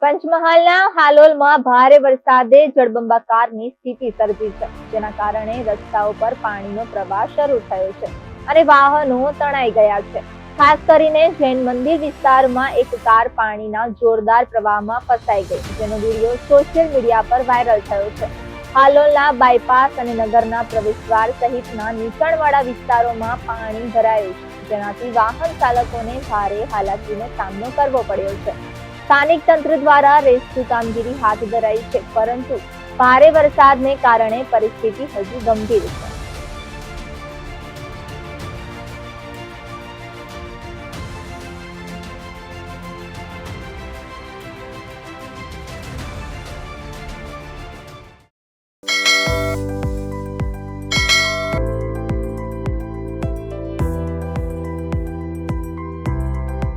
પંચમહાલના હાલોલમાં ભારે વરસાદે જળબંબાકારની સ્થિતિ સર્જી છે, જેના કારણે રસ્તાઓ પર પાણીનો પ્રવાહ શરૂ થયો છે અને વાહનો તણાઈ ગયા છે. ખાસ કરીને જૈન મંદિર વિસ્તારમાં એક કાર પાણીના જોરદાર પ્રવાહમાં ફસાઈ ગઈ, જેનો વિડીયો સોશિયલ મીડિયા પર વાયરલ થયો છે. હાલોલના બાયપાસ અને નગરના પ્રવેશદ્વાર સહિતના નીચાણવાળા વિસ્તારોમાં પાણી ભરાયું છે, જેનાથી વાહન ચાલકોને ભારે હાલાકીનો સામનો કરવો પડ્યો છે. સ્થાનિક તંત્ર દ્વારા રેસ્ક્યુ કામગીરી હાથ ધરાઈ છે, પરંતુ ભારે વરસાદને કારણે પરિસ્થિતિ હજુ ગંભીર છે.